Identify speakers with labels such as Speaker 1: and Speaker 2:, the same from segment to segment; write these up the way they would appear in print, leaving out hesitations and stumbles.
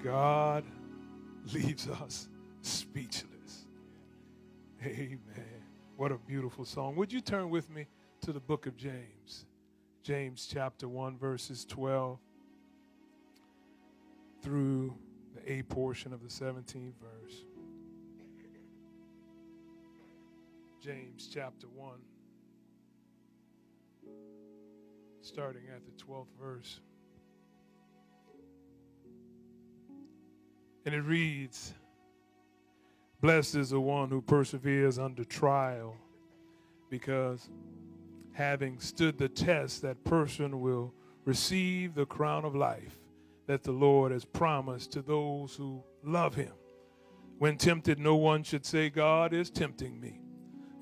Speaker 1: God leaves us speechless. Amen. What a beautiful song. Would you turn with me to the book of James? James chapter 1, verses 12 through the A portion of the 17th verse. James chapter 1, starting at the 12th verse. And it reads, "Blessed is the one who perseveres under trial, because having stood the test, that person will receive the crown of life that the Lord has promised to those who love him. When tempted, no one should say, 'God is tempting me.'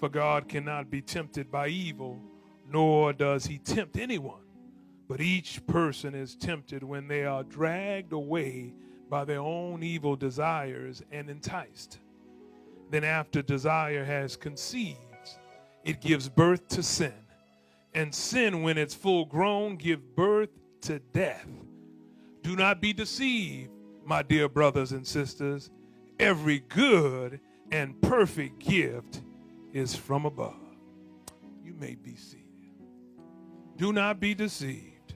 Speaker 1: For God cannot be tempted by evil, nor does he tempt anyone. But each person is tempted when they are dragged away by their own evil desires and enticed. Then after desire has conceived, it gives birth to sin. And sin, when it's full grown, gives birth to death. Do not be deceived, my dear brothers and sisters. Every good and perfect gift is from above." You may be seated. Do not be deceived.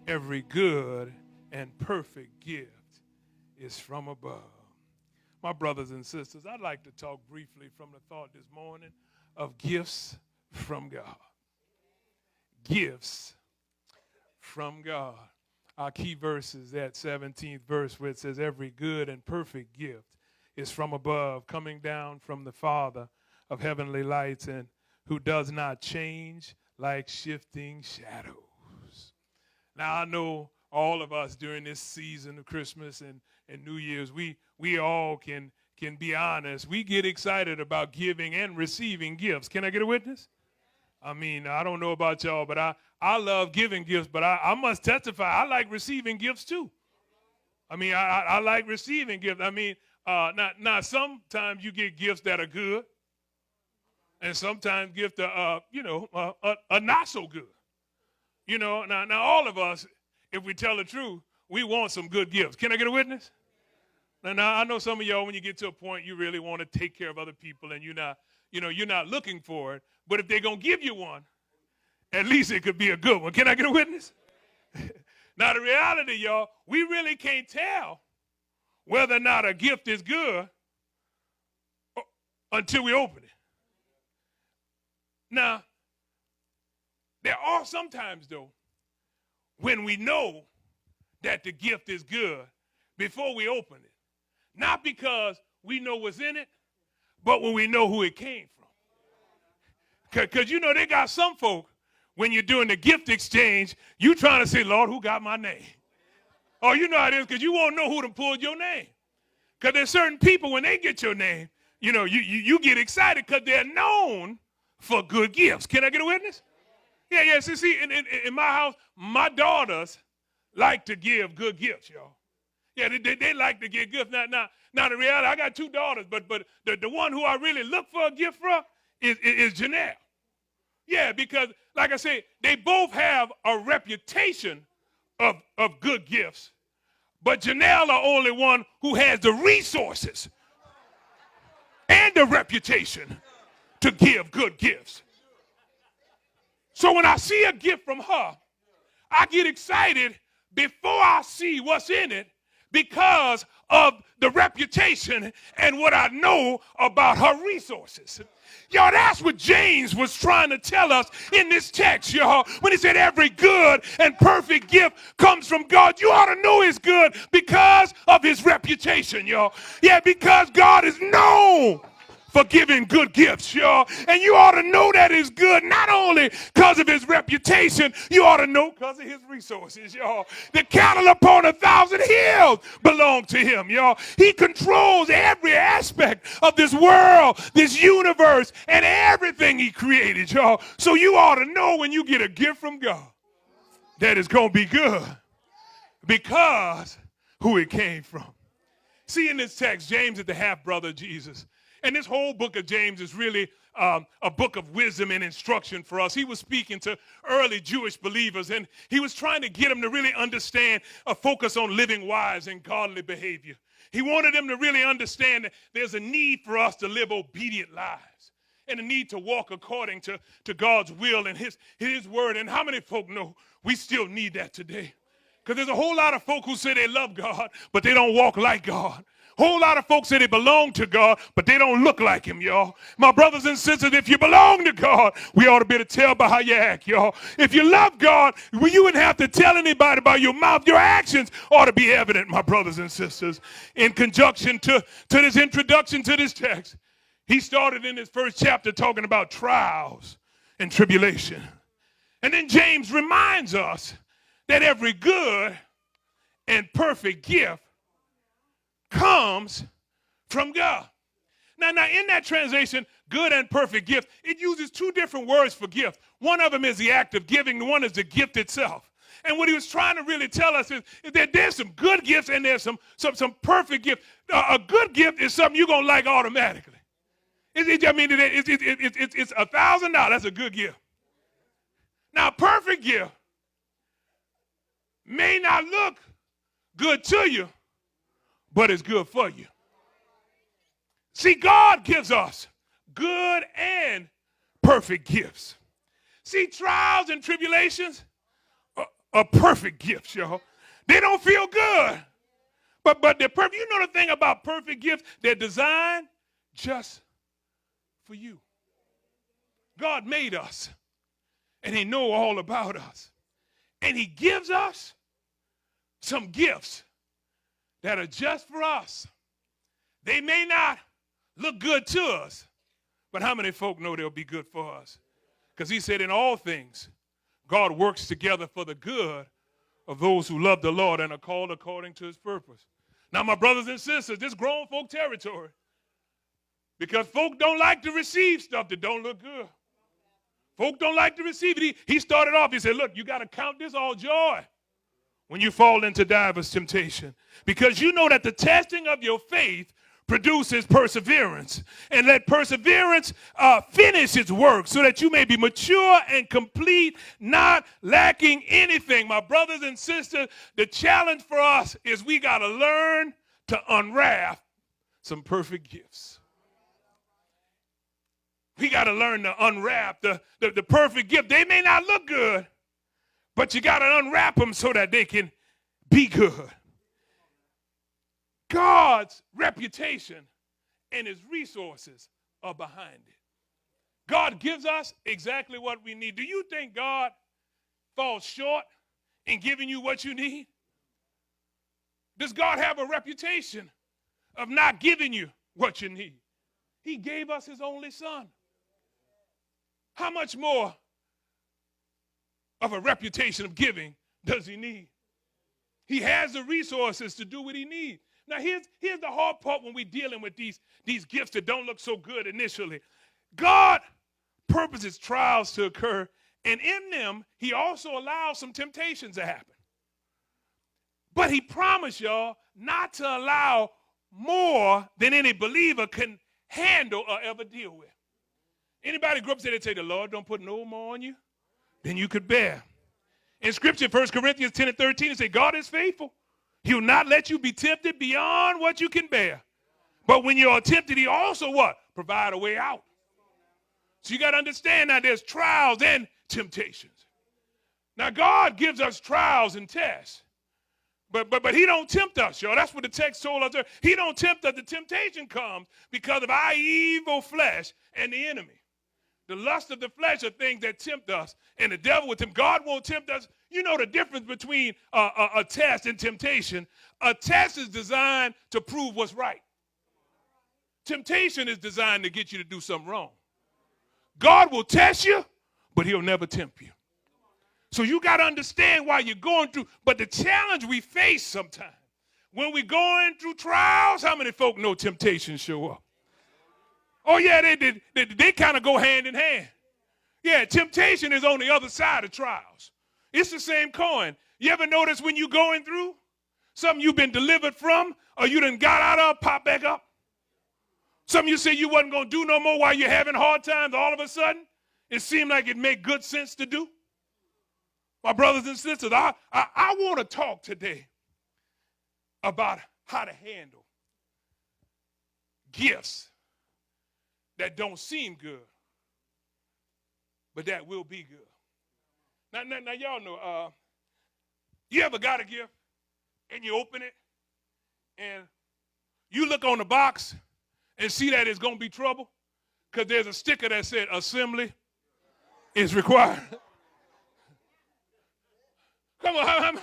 Speaker 1: Every good and perfect gift is from above. My brothers and sisters, I'd like to talk briefly from the thought this morning of gifts from God. Gifts from God. Our key verse is that 17th verse where it says, "Every good and perfect gift is from above, coming down from the Father of heavenly lights, and who does not change like shifting shadows." Now, I know all of us during this season of Christmas and New Year's, we all can be honest. We get excited about giving and receiving gifts. Can I get a witness? I mean, I don't know about y'all, but I love giving gifts, but I must testify, I like receiving gifts too. I mean, I like receiving gifts. I mean, now sometimes you get gifts that are good, and sometimes gifts that are not so good. You know, now all of us, if we tell the truth, we want some good gifts. Can I get a witness? Now I know some of y'all, when you get to a point, you really want to take care of other people, and you're not looking for it. But if they're going to give you one, at least it could be a good one. Can I get a witness? Now, the reality, y'all, we really can't tell whether or not a gift is good until we open it. Now, there are sometimes, though, when we know that the gift is good before we open it. Not because we know what's in it, but when we know who it came from. Because, they got some folk, when you're doing the gift exchange, you trying to say, "Lord, who got my name?" Oh, you know how it is, because you won't know who to pull your name. Because there's certain people, when they get your name, you get excited because they're known for good gifts. Can I get a witness? Yeah. See, in my house, my daughters like to give good gifts, y'all. Yeah, they like to give gifts. Now, the reality, I got two daughters, but the one who I really look for a gift from is Janelle. Yeah, because, like I said, they both have a reputation of good gifts, but Janelle the only one who has the resources and the reputation to give good gifts. So when I see a gift from her, I get excited before I see what's in it because of the reputation and what I know about her resources. Y'all, that's what James was trying to tell us in this text, y'all. When he said every good and perfect gift comes from God, you ought to know it's good because of his reputation, y'all. Yeah, because God is known for giving good gifts, y'all. And you ought to know that it's good not only because of his reputation, you ought to know because of his resources, y'all. The cattle upon 1,000 hills belong to him, y'all. He controls every aspect of this world, this universe, and everything he created, y'all. So you ought to know when you get a gift from God that it's going to be good because who it came from. See, in this text, James is the half-brother of Jesus. And this whole book of James is really a book of wisdom and instruction for us. He was speaking to early Jewish believers, and he was trying to get them to really understand a focus on living wise and godly behavior. He wanted them to really understand that there's a need for us to live obedient lives and a need to walk according to God's will and his word. And how many folk know we still need that today? Because there's a whole lot of folk who say they love God, but they don't walk like God. Whole lot of folks say they belong to God, but they don't look like him, y'all. My brothers and sisters, if you belong to God, we ought to be able to tell by how you act, y'all. If you love God, you wouldn't have to tell anybody about your mouth. Your actions ought to be evident, my brothers and sisters. In conjunction to this introduction to this text, he started in his first chapter talking about trials and tribulation. And then James reminds us that every good and perfect gift comes from God. Now, in that translation, good and perfect gift, it uses two different words for gift. One of them is the act of giving, the one is the gift itself. And what he was trying to really tell us is that there's some good gifts and there's some perfect gifts. A good gift is something you're going to like automatically. It's $1,000. That's a good gift. Now, a perfect gift may not look good to you, but it's good for you. See, God gives us good and perfect gifts. See, trials and tribulations are perfect gifts, y'all. They don't feel good, but they're perfect. You know the thing about perfect gifts? They're designed just for you. God made us, and he knows all about us. And he gives us some gifts that are just for us. They may not look good to us, but how many folk know they'll be good for us? Because he said in all things, God works together for the good of those who love the Lord and are called according to his purpose. Now, my brothers and sisters, this grown folk territory, because folk don't like to receive stuff that don't look good. Folk don't like to receive it. He started off, he said, look, you got to count this all joy when you fall into diverse temptation, because you know that the testing of your faith produces perseverance, and let perseverance finish its work so that you may be mature and complete, not lacking anything. My brothers and sisters, the challenge for us is we got to learn to unwrap some perfect gifts. We got to learn to unwrap the perfect gift. They may not look good, but you got to unwrap them so that they can be good. God's reputation and his resources are behind it. God gives us exactly what we need. Do you think God falls short in giving you what you need? Does God have a reputation of not giving you what you need? He gave us his only son. How much more of a reputation of giving does he need? He has the resources to do what he needs. Now, here's the hard part when we're dealing with these gifts that don't look so good initially. God purposes trials to occur, and in them, he also allows some temptations to happen. But he promised y'all not to allow more than any believer can handle or ever deal with. Anybody grew up and say, they say, the Lord don't put no more on you than you could bear. In Scripture, 1 Corinthians 10 and 13, it says, God is faithful. He will not let you be tempted beyond what you can bear. But when you're tempted, he also what? Provide a way out. So you got to understand that there's trials and temptations. Now, God gives us trials and tests. But he don't tempt us, y'all. That's what the text told us. He don't tempt us. The temptation comes because of our evil flesh and the enemy. The lust of the flesh are things that tempt us, and the devil will tempt. God won't tempt us. You know the difference between a test and temptation. A test is designed to prove what's right. Temptation is designed to get you to do something wrong. God will test you, but he'll never tempt you. So you got to understand why you're going through. But the challenge we face sometimes, when we're going through trials, how many folk know temptations show up? Oh, yeah, they kind of go hand in hand. Yeah, temptation is on the other side of trials. It's the same coin. You ever notice when you're going through something you've been delivered from or you done got out of, pop back up? Some of you say you wasn't going to do no more while you're having hard times. All of a sudden, it seemed like it made good sense to do. My brothers and sisters, I want to talk today about how to handle gifts that don't seem good, but that will be good. Now y'all know, you ever got a gift and you open it and you look on the box and see that it's going to be trouble because there's a sticker that said assembly is required. Come on,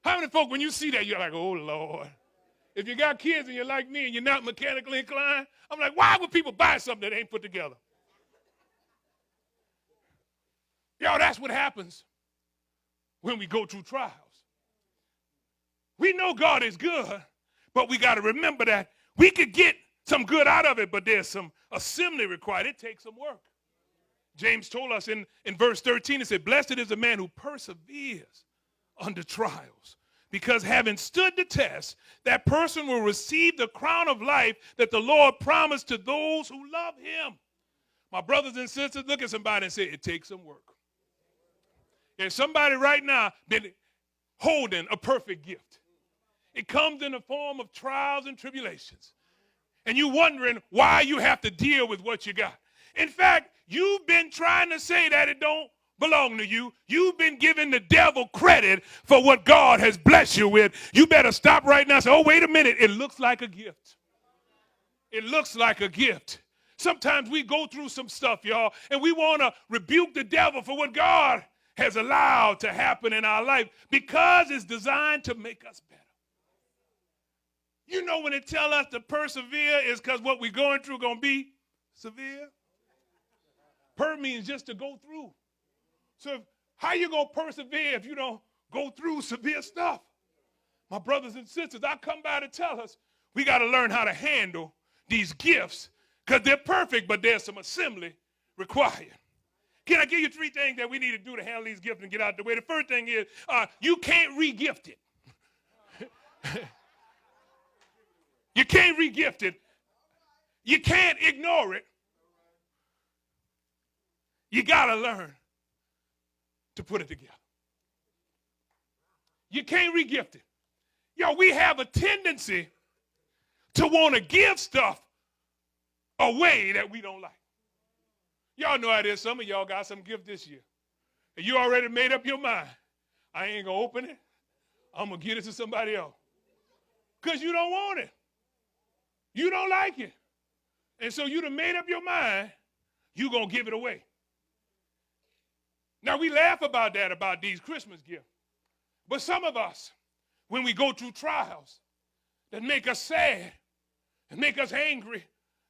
Speaker 1: how many folk, when you see that, you're like, oh, Lord. If you got kids and you're like me and you're not mechanically inclined, I'm like, why would people buy something that ain't put together? Yo, that's what happens when we go through trials. We know God is good, but we got to remember that we could get some good out of it, but there's some assembly required. It takes some work. James told us in verse 13, it said, blessed is the man who perseveres under trials, because having stood the test, that person will receive the crown of life that the Lord promised to those who love him. My brothers and sisters, look at somebody and say, it takes some work. There's somebody right now been holding a perfect gift. It comes in the form of trials and tribulations. And you're wondering why you have to deal with what you got. In fact, you've been trying to say that it don't belong to you. You've been giving the devil credit for what God has blessed you with. You better stop right now and say, oh, wait a minute. It looks like a gift. It looks like a gift. Sometimes we go through some stuff, y'all, and we want to rebuke the devil for what God has allowed to happen in our life because it's designed to make us better. You know when it tell us to persevere is because what we're going through going to be severe. Per means just to go through. So how you going to persevere if you don't go through severe stuff? My brothers and sisters, I come by to tell us we got to learn how to handle these gifts because they're perfect, but there's some assembly required. Can I give you 3 things that we need to do to handle these gifts and get out the way? The first thing is you can't re-gift it. You can't re-gift it. You can't ignore it. You got to learn to put it together. You can't re-gift it. Yo, we have a tendency to want to give stuff away that we don't like. Y'all know how it is. Some of y'all got some gift this year. And you already made up your mind. I ain't going to open it. I'm going to give it to somebody else. Because you don't want it. You don't like it. And so you done made up your mind, you're going to give it away. Now, we laugh about that, about these Christmas gifts. But some of us, when we go through trials that make us sad and make us angry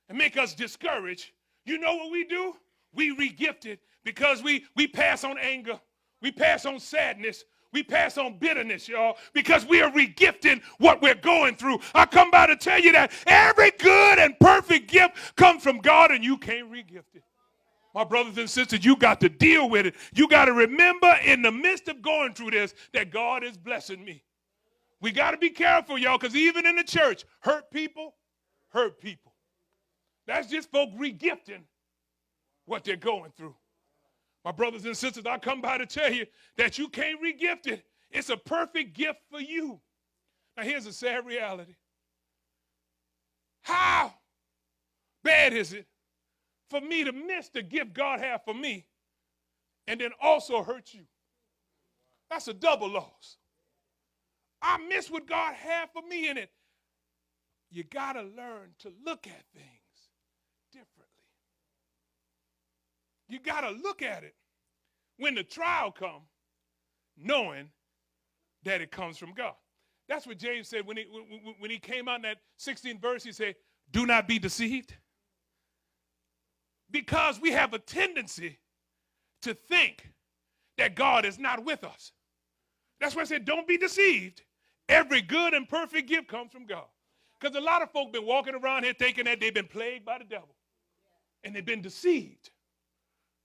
Speaker 1: and make us discouraged, you know what we do? We re-gift it because we pass on anger. We pass on sadness. We pass on bitterness, y'all, because we are re-gifting what we're going through. I come by to tell you that every good and perfect gift comes from God, and you can't re-gift it. My brothers and sisters, you got to deal with it. You got to remember in the midst of going through this that God is blessing me. We got to be careful, y'all, because even in the church, hurt people hurt people. That's just folk re-gifting what they're going through. My brothers and sisters, I come by to tell you that you can't re-gift it. It's a perfect gift for you. Now, here's a sad reality. How bad is it for me to miss the gift God has for me and then also hurt you? That's a double loss. I miss what God had for me in it. You got to learn to look at things differently. You got to look at it when the trial comes, knowing that it comes from God. That's what James said when he came out in that 16th verse. He said, do not be deceived. Because we have a tendency to think that God is not with us. That's why I said, don't be deceived. Every good and perfect gift comes from God. Because a lot of folk been walking around here thinking that they've been plagued by the devil. And they've been deceived.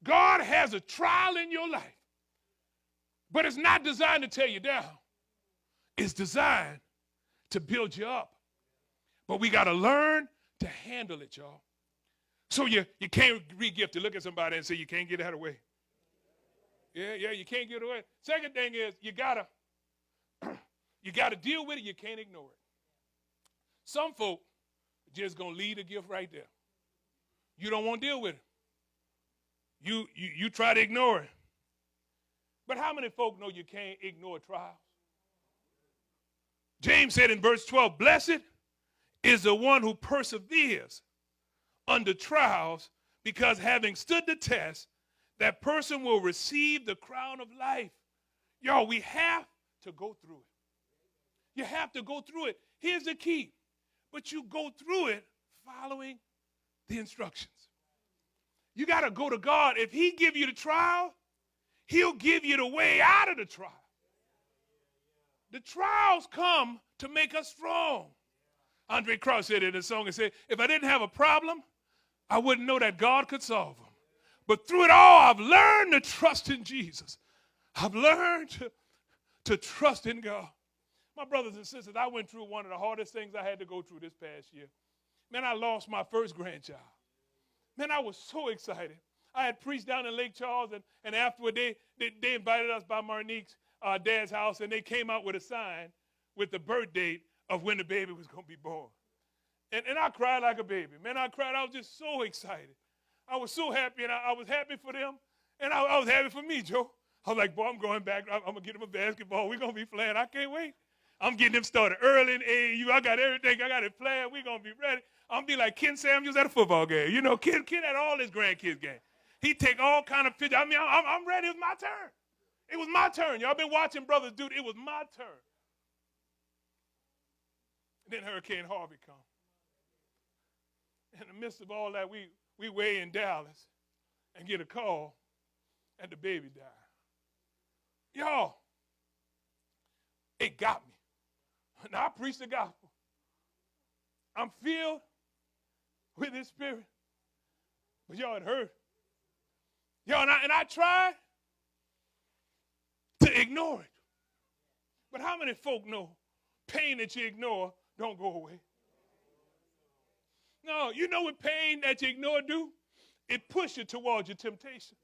Speaker 1: God has a trial in your life, but it's not designed to tear you down. It's designed to build you up. But we got to learn to handle it, y'all. So you can't re-gift it. Look at somebody and say, you can't get out of the way. Yeah, you can't get away. Second thing is you gotta deal with it. You can't ignore it. Some folk just gonna leave the gift right there. You don't want to deal with it. You try to ignore it. But how many folk know you can't ignore trials? James said in verse 12, blessed is the one who perseveres under trials, because having stood the test, that person will receive the crown of life. Y'all, we have to go through it. You have to go through it. Here's the key. But you go through it following the instructions. You got to go to God. If he give you the trial, he'll give you the way out of the trial. The trials come to make us strong. Andre Crouch said it in a song and said, if I didn't have a problem, I wouldn't know that God could solve them. But through it all, I've learned to trust in Jesus. I've learned to trust in God. My brothers and sisters, I went through one of the hardest things I had to go through this past year. Man, I lost my first grandchild. Man, I was so excited. I had preached down in Lake Charles, and afterward they invited us by Marnique's dad's house, and they came out with a sign with the birth date of when the baby was going to be born. And I cried like a baby. Man, I cried. I was just so excited. I was so happy, and I was happy for them, and I was happy for me, Joe. I was like, boy, I'm going back. I'm going to get him a basketball. We're going to be playing. I can't wait. I'm getting him started early in AAU. I got everything. I got it planned. We're going to be ready. I'm going to be like Ken Samuels at a football game. You know, Ken had all his grandkids games. He take all kind of pictures. I mean, I'm ready. It was my turn. It was my turn. Y'all been watching brothers do it. It was my turn. And then Hurricane Harvey come. In the midst of all that, we way in Dallas and get a call and the baby died. Y'all, it got me. Now I preach the gospel. I'm filled with his spirit. But y'all, it hurt. Y'all, and I tried to ignore it. But how many folk know pain that you ignore don't go away? No, you know what pain that you ignore do? It pushes you towards your temptation.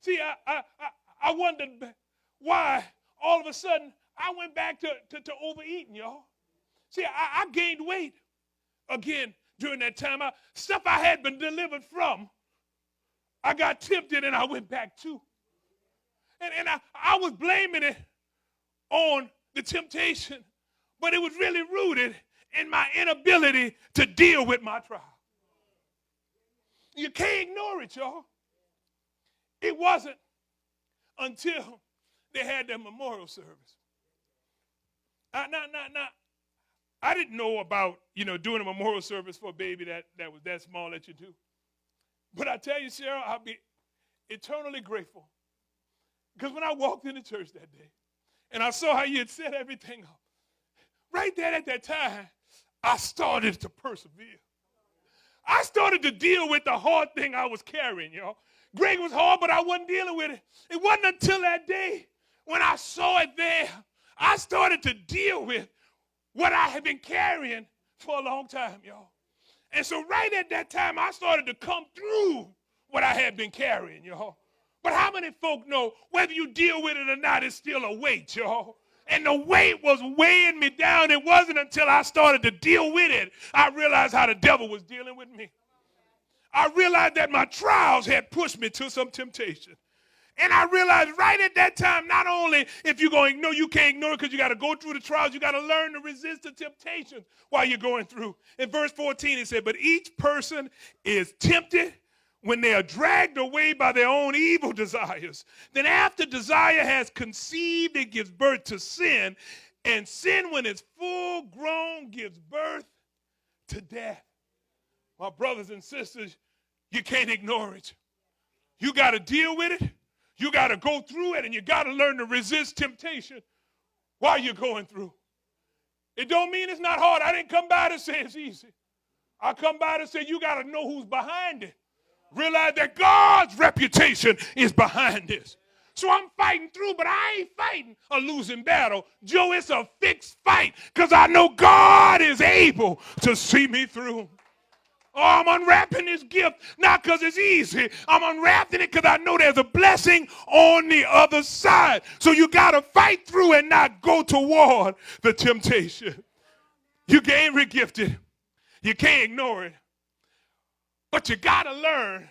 Speaker 1: See, I wondered why all of a sudden I went back to overeating, y'all. See, I gained weight again during that time. Stuff I had been delivered from, I got tempted and I went back to. And I was blaming it on the temptation, but it was really rooted in my inability to deal with my trial. You can't ignore it, y'all. It wasn't until they had their memorial service. I didn't know about, doing a memorial service for a baby that was that small that you do. But I tell you, Cheryl, I'll be eternally grateful. Because when I walked into church that day and I saw how you had set everything up, right there at that time, I started to persevere. I started to deal with the hard thing I was carrying, y'all. Greg was hard, but I wasn't dealing with it. It wasn't until that day when I saw it there, I started to deal with what I had been carrying for a long time, y'all. And so right at that time, I started to come through what I had been carrying, y'all. But how many folk know whether you deal with it or not, it's still a weight, y'all? And the weight was weighing me down. It wasn't until I started to deal with it, I realized how the devil was dealing with me. I realized that my trials had pushed me to some temptation. And I realized right at that time, not only if you're going to ignore, you can't ignore it because you got to go through the trials, you got to learn to resist the temptations while you're going through. In verse 14, it said, but each person is tempted when they are dragged away by their own evil desires. Then after desire has conceived, it gives birth to sin. And sin, when it's full grown, gives birth to death. My brothers and sisters, you can't ignore it. You got to deal with it. You got to go through it, and you got to learn to resist temptation while you're going through. It don't mean it's not hard. I didn't come by to say it's easy. I come by to say you got to know who's behind it. Realize that God's reputation is behind this. So I'm fighting through, but I ain't fighting a losing battle. Joe, it's a fixed fight because I know God is able to see me through. Oh, I'm unwrapping this gift not because it's easy. I'm unwrapping it because I know there's a blessing on the other side. So you got to fight through and not go toward the temptation. You can't re-gift it. You can't ignore it. But you got to learn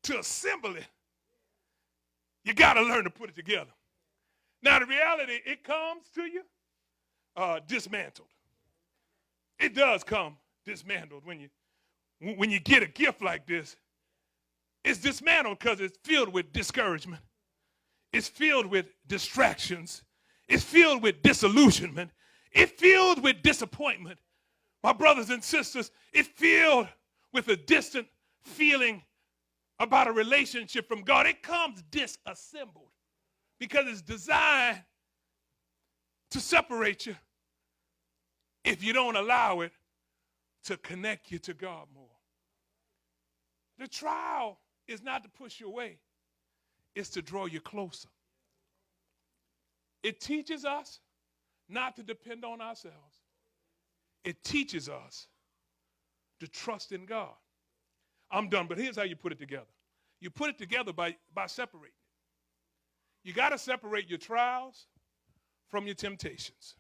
Speaker 1: to assemble it. You got to learn to put it together. Now, the reality, it comes to you dismantled. It does come dismantled when you get a gift like this. It's dismantled because it's filled with discouragement. It's filled with distractions. It's filled with disillusionment. It's filled with disappointment. My brothers and sisters, it's filled with a distant feeling about a relationship from God. It comes disassembled because it's designed to separate you if you don't allow it to connect you to God more. The trial is not to push you away. It's to draw you closer. It teaches us not to depend on ourselves. It teaches us to trust in God. I'm done, but here's how you put it together. You put it together by separating it. You got to separate your trials from your temptations.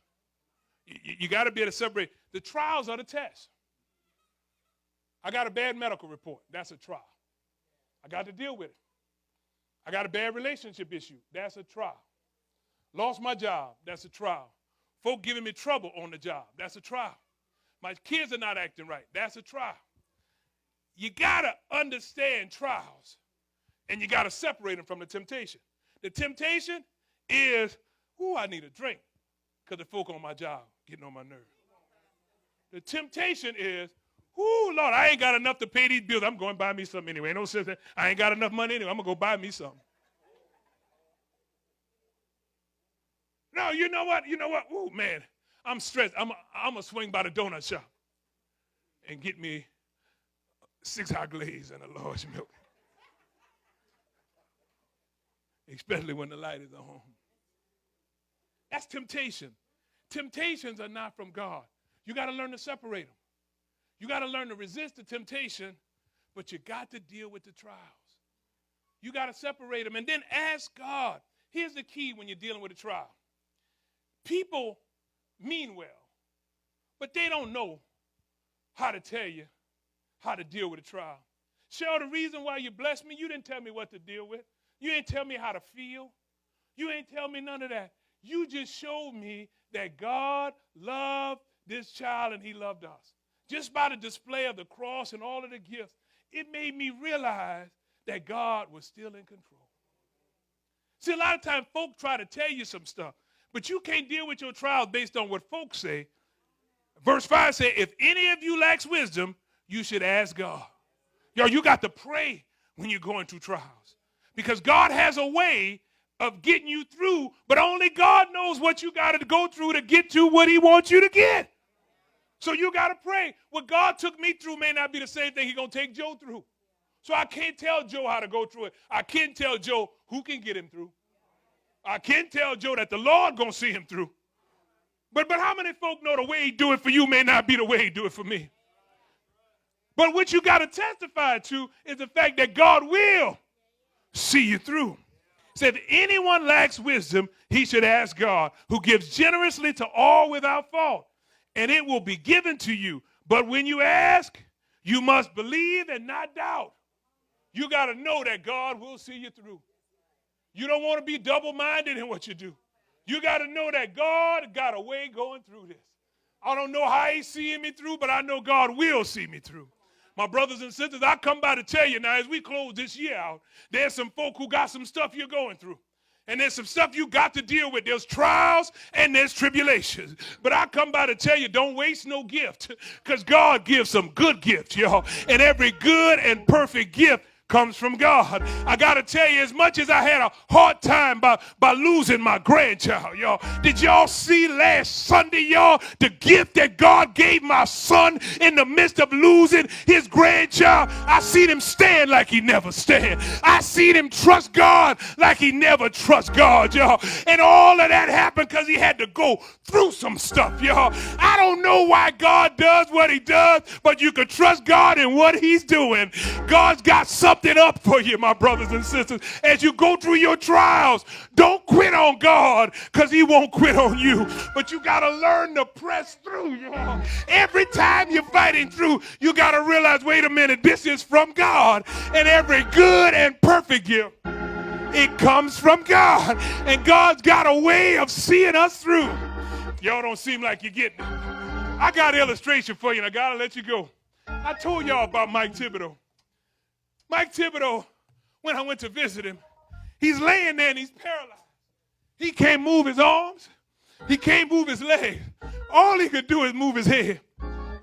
Speaker 1: You got to be able to separate. The trials are the tests. I got a bad medical report. That's a trial. I got to deal with it. I got a bad relationship issue. That's a trial. Lost my job. That's a trial. Folk giving me trouble on the job. That's a trial. My kids are not acting right. That's a trial. You got to understand trials, and you got to separate them from the temptation. The temptation is, I need a drink because the folk on my job getting on my nerves. The temptation is, Lord, I ain't got enough to pay these bills. I'm going to buy me something anyway. No sense. I ain't got enough money anyway. I'm going to go buy me something. No, you know what? Oh, man, I'm stressed. I'm going to swing by the donut shop and get me 6 hot glaze and a large milk. Especially when the light is on. That's temptation. Temptations are not from God. You got to learn to separate them. You got to learn to resist the temptation, but you got to deal with the trials. You got to separate them and then ask God. Here's the key when you're dealing with a trial. People mean well, but they don't know how to tell you how to deal with a trial. Cheryl, the reason why you blessed me, you didn't tell me what to deal with. You ain't tell me how to feel. You ain't tell me none of that. You just showed me that God loved this child and he loved us. Just by the display of the cross and all of the gifts, it made me realize that God was still in control. See, a lot of times folk try to tell you some stuff, but you can't deal with your trials based on what folks say. Verse 5 says, if any of you lacks wisdom, you should ask God. You got to pray when you're going through trials because God has a way of getting you through, but only God knows what you got to go through to get to what he wants you to get. So you got to pray. What God took me through may not be the same thing he's going to take Joe through. So I can't tell Joe how to go through it. I can't tell Joe who can get him through. I can't tell Joe that the Lord going to see him through. But how many folk know the way he do it for you may not be the way he do it for me? But what you got to testify to is the fact that God will see you through. So if anyone lacks wisdom, he should ask God, who gives generously to all without fault, and it will be given to you. But when you ask, you must believe and not doubt. You got to know that God will see you through. You don't want to be double-minded in what you do. You got to know that God got a way going through this. I don't know how he's seeing me through, but I know God will see me through. My brothers and sisters, I come by to tell you now, as we close this year out, there's some folk who got some stuff you're going through. And there's some stuff you got to deal with. There's trials and there's tribulations. But I come by to tell you, don't waste no gift, because God gives some good gifts, y'all. And every good and perfect gift comes from God. I got to tell you, as much as I had a hard time by losing my grandchild, y'all, did y'all see last Sunday, y'all, the gift that God gave my son in the midst of losing his grandchild? I seen him stand like he never stand. I seen him trust God like he never trust God, y'all. And all of that happened because he had to go through some stuff, y'all. I don't know why God does what he does, but you can trust God in what he's doing. God's got something up for you, my brothers and sisters. As you go through your trials, don't quit on God, because he won't quit on you. But you got to learn to press through, y'all. Every time you're fighting through, you got to realize, wait a minute, this is from God. And every good and perfect gift, it comes from God. And God's got a way of seeing us through. Y'all don't seem like you're getting it. I got an illustration for you, and I got to let you go. I told y'all about Mike Thibodeau. Mike Thibodeau, when I went to visit him, he's laying there and he's paralyzed. He can't move his arms. He can't move his legs. All he could do is move his head.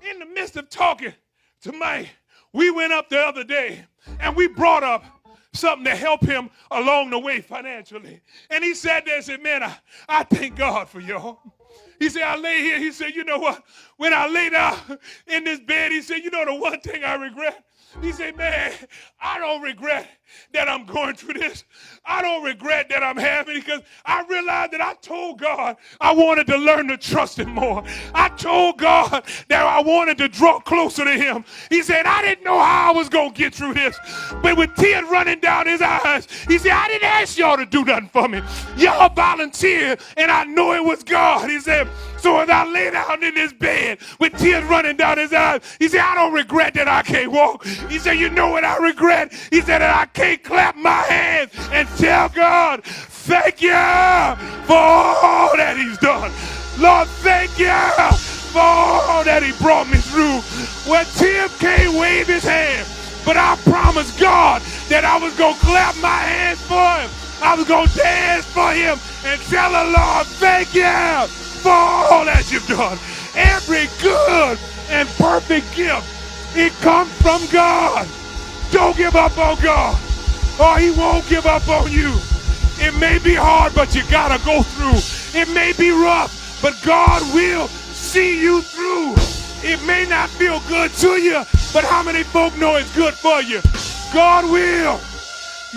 Speaker 1: In the midst of talking to Mike, we went up the other day and we brought up something to help him along the way financially. And he sat there and said, man, I thank God for y'all. He said, I lay here. He said, you know what? When I lay down in this bed, he said, you know the one thing I regret? He said, man, I don't regret that I'm going through this. I don't regret that I'm having it, because I realized that I told God I wanted to learn to trust him more. I told God that I wanted to draw closer to him. He said, I didn't know how I was going to get through this. But with tears running down his eyes, he said, I didn't ask y'all to do nothing for me. Y'all volunteered, and I know it was God. He said, so as I lay down in this bed with tears running down his eyes, he said, I don't regret that I can't walk. He said, you know what I regret? He said that I can't clap my hands and tell God, thank you for all that he's done. Lord, thank you for all that he brought me through. Well, Tim can't wave his hand, but I promised God that I was going to clap my hands for him. I was going to dance for him and tell the Lord, thank you for all that you've done. Every good and perfect gift, it comes from God. Don't give up on God, or he won't give up on you. It may be hard, but you gotta go through. It may be rough, but God will see you through. It may not feel good to you, but how many folk know it's good for you? God will.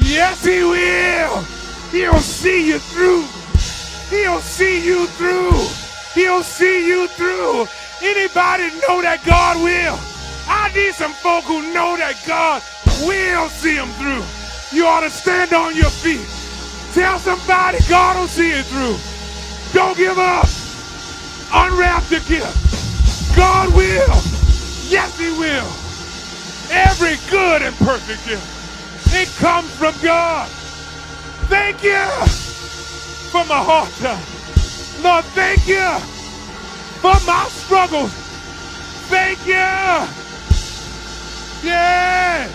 Speaker 1: Yes, he will. He'll see you through. He'll see you through. He'll see you through. Anybody know that God will? I need some folk who know that God will see them through. You ought to stand on your feet. Tell somebody God will see it through. Don't give up. Unwrap the gift. God will. Yes, he will. Every good and perfect gift, it comes from God. Thank you for my hard time. Lord, thank you for my struggles. Thank you. Yeah.